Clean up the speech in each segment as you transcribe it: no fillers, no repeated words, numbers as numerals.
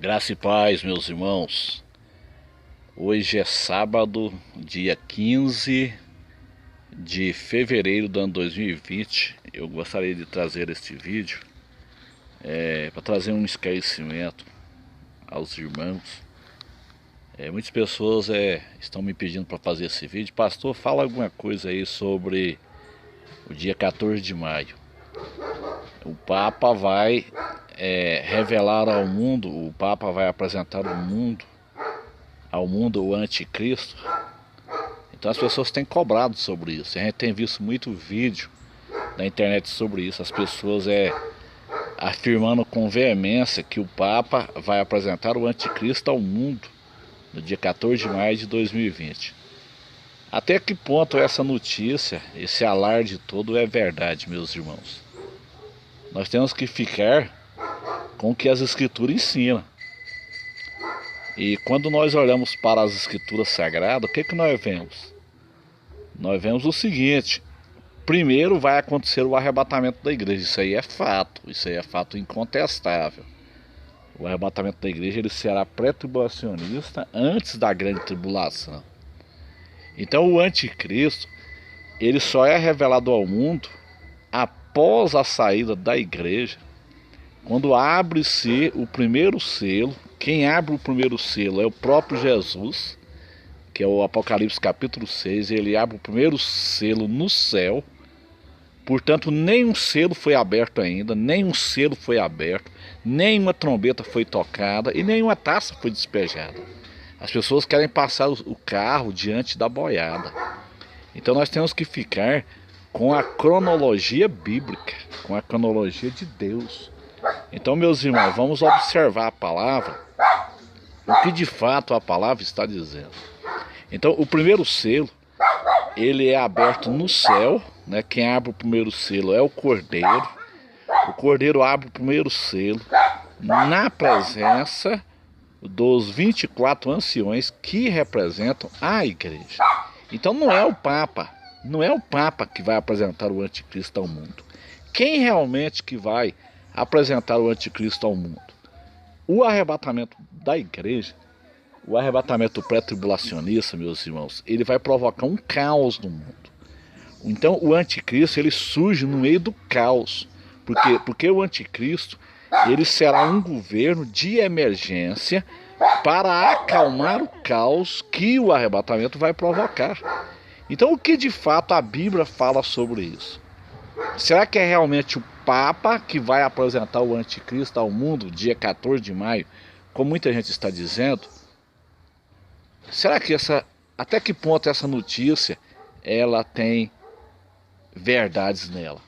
Graça e paz, meus irmãos. Hoje é sábado, dia 15 de fevereiro do ano 2020. Eu gostaria de trazer este vídeo para trazer um esclarecimento aos irmãos. Muitas pessoas estão me pedindo para fazer esse vídeo. Pastor, fala alguma coisa aí sobre o dia 14 de maio. O Papa vai revelar ao mundo, o Papa vai apresentar ao mundo o anticristo. Então as pessoas têm cobrado sobre isso. A gente tem visto muito vídeo na internet sobre isso. As pessoas afirmando com veemência que o Papa vai apresentar o anticristo ao mundo no dia 14 de maio de 2020. Até que ponto essa notícia, esse alarde todo é verdade, meus irmãos? Nós temos que ficar com o que as escrituras ensinam. E quando nós olhamos para as escrituras sagradas, o que nós vemos? Nós vemos o seguinte: primeiro vai acontecer o arrebatamento da igreja. Isso aí é fato incontestável. O arrebatamento da igreja ele será pré-tribulacionista antes da grande tribulação. Então o anticristo ele só é revelado ao mundo após a saída da igreja, quando abre-se o primeiro selo. Quem abre o primeiro selo é o próprio Jesus, que é o Apocalipse capítulo 6, ele abre o primeiro selo no céu. Portanto, nenhum selo foi aberto ainda, nenhum selo foi aberto, nenhuma trombeta foi tocada e nenhuma taça foi despejada. As pessoas querem passar o carro diante da boiada. Então nós temos que ficar com a cronologia bíblica, com a cronologia de Deus. Então, meus irmãos, vamos observar a palavra, o que de fato a palavra está dizendo. Então, o primeiro selo, ele é aberto no céu, né? Quem abre o primeiro selo é o Cordeiro. O Cordeiro abre o primeiro selo na presença dos 24 anciões que representam a igreja. Então não é o Papa que vai apresentar o anticristo ao mundo. Quem realmente que vai apresentar o anticristo ao mundo? O arrebatamento da igreja, o arrebatamento pré-tribulacionista, meus irmãos, ele vai provocar um caos no mundo. Então o anticristo ele surge no meio do caos. Por quê? Porque o anticristo ele será um governo de emergência para acalmar o caos que o arrebatamento vai provocar. Então o que de fato a Bíblia fala sobre isso? Será que é realmente o Papa que vai apresentar o anticristo ao mundo dia 14 de maio, como muita gente está dizendo? Será que até que ponto essa notícia ela tem verdades nela?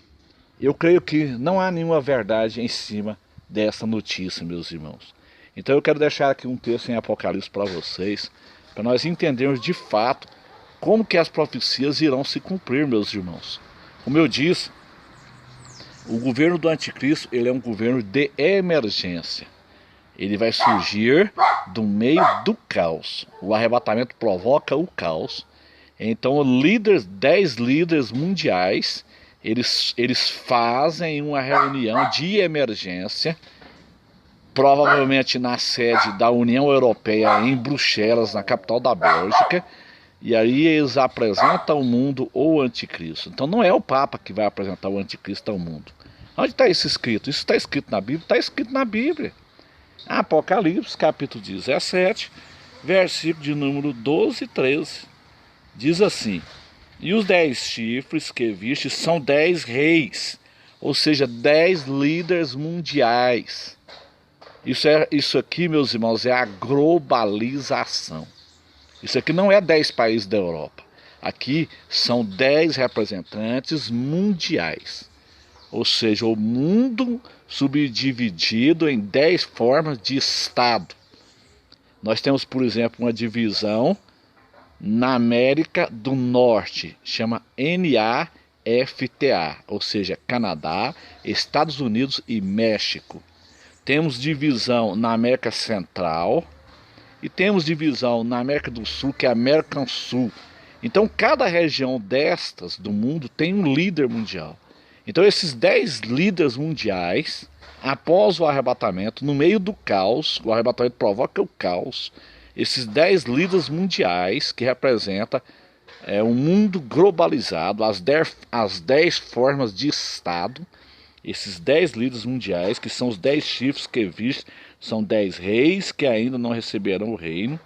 Eu creio que não há nenhuma verdade em cima dessa notícia, meus irmãos. Então eu quero deixar aqui um texto em Apocalipse para vocês, para nós entendermos de fato como que as profecias irão se cumprir, meus irmãos. Como eu disse, o governo do anticristo ele é um governo de emergência. Ele vai surgir do meio do caos. O arrebatamento provoca o caos. Então 10 líderes mundiais, eles fazem uma reunião de emergência, provavelmente na sede da União Europeia em Bruxelas, na capital da Bélgica. E aí eles apresentam ao mundo o anticristo. Então não é o Papa que vai apresentar o anticristo ao mundo. Onde está isso escrito? Isso está escrito na Bíblia? Está escrito na Bíblia. Apocalipse capítulo 17, versículo de número 12 e 13. Diz assim: e os 10 chifres que viste são 10 reis, ou seja, 10 líderes mundiais. Isso aqui, meus irmãos, é a globalização. Isso aqui não é 10 países da Europa. Aqui são 10 representantes mundiais. Ou seja, o mundo subdividido em 10 formas de Estado. Nós temos, por exemplo, uma divisão na América do Norte, chama NAFTA, ou seja, Canadá, Estados Unidos e México. Temos divisão na América Central e temos divisão na América do Sul, que é a Mercosul. Então cada região destas do mundo tem um líder mundial. Então esses 10 líderes mundiais após o arrebatamento, no meio do caos, o arrebatamento provoca o caos, esses 10 líderes mundiais que representam um mundo globalizado, as 10 formas de Estado, esses 10 líderes mundiais, que são os 10 chifres que vistes, são 10 reis que ainda não receberão o reino,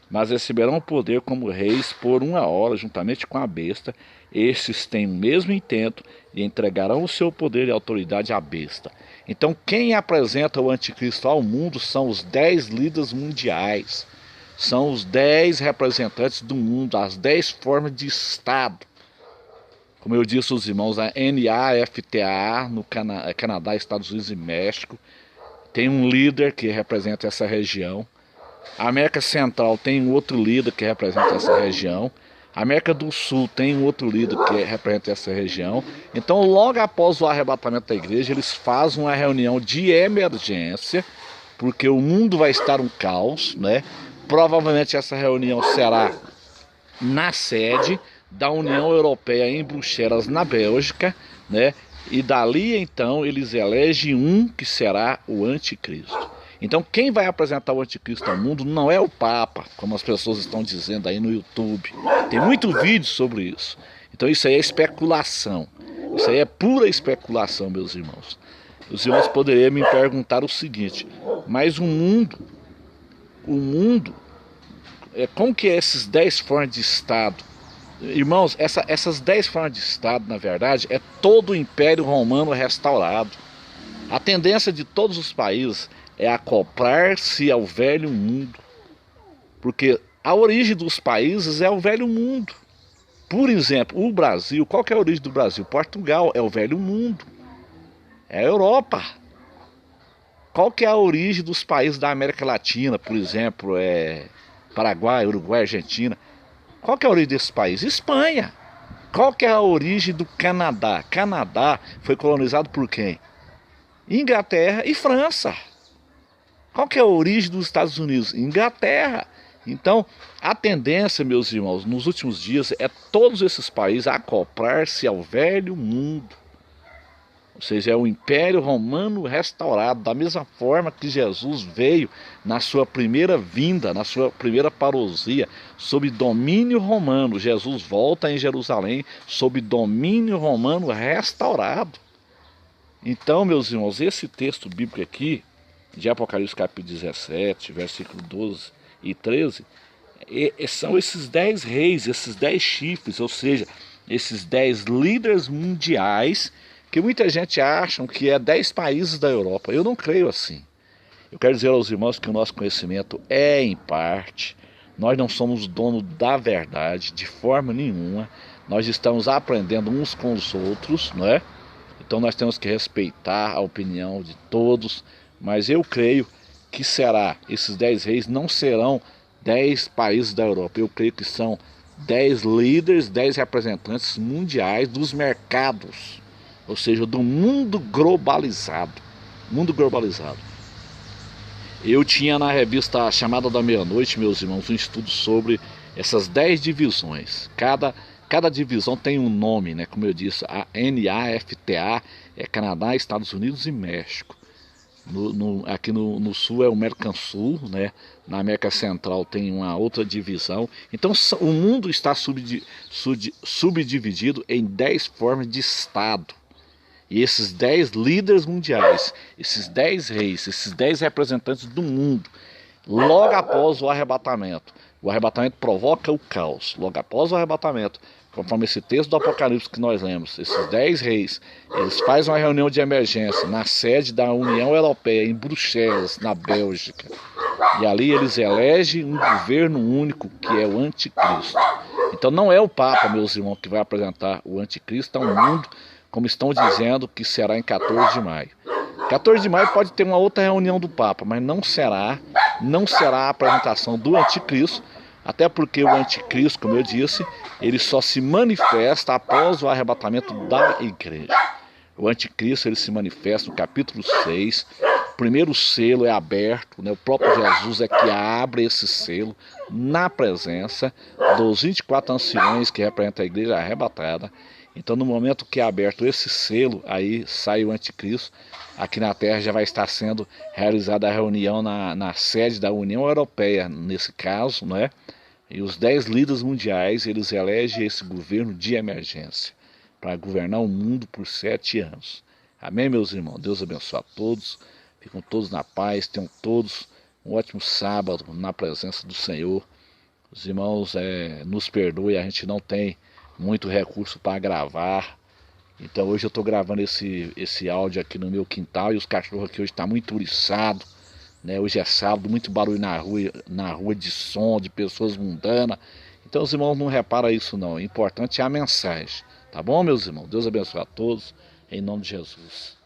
mas receberão o poder como reis por 1 hora, juntamente com a besta. Estes têm o mesmo intento e entregarão o seu poder e autoridade à besta. Então quem apresenta o anticristo ao mundo são os 10 líderes mundiais. São os 10 representantes do mundo, as 10 formas de Estado. Como eu disse aos irmãos, a NAFTA no Canadá, Estados Unidos e México. Tem um líder que representa essa região. A América Central tem um outro líder que representa essa região. A América do Sul tem um outro líder que representa essa região. Então, logo após o arrebatamento da igreja, eles fazem uma reunião de emergência, porque o mundo vai estar um caos, né? Provavelmente essa reunião será na sede da União Europeia em Bruxelas, na Bélgica, né? E dali então eles elegem um que será o anticristo. Então quem vai apresentar o anticristo ao mundo não é o Papa, como as pessoas estão dizendo aí no YouTube. Tem muito vídeo sobre isso. Então isso aí é especulação. Isso aí é pura especulação, meus irmãos. Os irmãos poderiam me perguntar o seguinte: mas o mundo, como que é esses 10 formas de Estado? Irmãos, essas 10 formas de Estado, na verdade, é todo o Império Romano restaurado. A tendência de todos os países é acoplar-se ao velho mundo. Porque a origem dos países é o velho mundo. Por exemplo, o Brasil, qual que é a origem do Brasil? Portugal é o velho mundo. É a Europa. Qual que é a origem dos países da América Latina? Por exemplo, Paraguai, Uruguai, Argentina. Qual que é a origem desse país? Espanha. Qual que é a origem do Canadá? Canadá foi colonizado por quem? Inglaterra e França. Qual que é a origem dos Estados Unidos? Inglaterra. Então, a tendência, meus irmãos, nos últimos dias é todos esses países acoplar-se ao velho mundo. Ou seja, é o Império Romano restaurado, da mesma forma que Jesus veio na sua primeira vinda, na sua primeira parousia, sob domínio romano. Jesus volta em Jerusalém sob domínio romano restaurado. Então, meus irmãos, esse texto bíblico aqui, de Apocalipse capítulo 17, versículo 12 e 13, são esses 10 reis, esses 10 chifres, ou seja, esses 10 líderes mundiais, que muita gente acha que é 10 países da Europa. Eu não creio assim. Eu quero dizer aos irmãos que o nosso conhecimento é em parte. Nós não somos dono da verdade de forma nenhuma. Nós estamos aprendendo uns com os outros, não é? Então nós temos que respeitar a opinião de todos. Mas eu creio que esses 10 reis não serão 10 países da Europa. Eu creio que são 10 líderes, 10 representantes mundiais dos mercados. Ou seja, do mundo globalizado. Mundo globalizado. Eu tinha na revista Chamada da Meia-Noite, meus irmãos, um estudo sobre essas 10 divisões. Cada divisão tem um nome, né? Como eu disse, a NAFTA é Canadá, Estados Unidos e México. Aqui no sul é o Mercosul, né? Na América Central tem uma outra divisão. Então o mundo está subdividido em 10 formas de Estado. E esses 10 líderes mundiais, esses 10 reis, esses 10 representantes do mundo, logo após o arrebatamento provoca o caos. Logo após o arrebatamento, conforme esse texto do Apocalipse que nós lemos, esses 10 reis, eles fazem uma reunião de emergência na sede da União Europeia, em Bruxelas, na Bélgica. E ali eles elegem um governo único, que é o anticristo. Então não é o Papa, meus irmãos, que vai apresentar o anticristo ao mundo, como estão dizendo que será em 14 de maio. 14 de maio pode ter uma outra reunião do Papa, mas não será a apresentação do anticristo, até porque o anticristo, como eu disse, ele só se manifesta após o arrebatamento da igreja. O anticristo ele se manifesta no capítulo 6, o primeiro selo é aberto, né? O próprio Jesus é que abre esse selo na presença dos 24 anciões que representam a igreja arrebatada. Então, no momento que é aberto esse selo, aí sai o anticristo. Aqui na Terra já vai estar sendo realizada a reunião na sede da União Europeia, nesse caso, né? E os 10 líderes mundiais, eles elegem esse governo de emergência para governar o mundo por 7 anos. Amém, meus irmãos? Deus abençoe a todos. Ficam todos na paz, tenham todos um ótimo sábado na presença do Senhor. Os irmãos nos perdoem, a gente não tem muito recurso para gravar. Então hoje eu estou gravando esse áudio aqui no meu quintal e os cachorros aqui hoje estão muito uriçados. Né? Hoje é sábado, muito barulho na rua de som, de pessoas mundanas. Então os irmãos não reparam isso não. O importante é a mensagem. Tá bom, meus irmãos? Deus abençoe a todos, em nome de Jesus.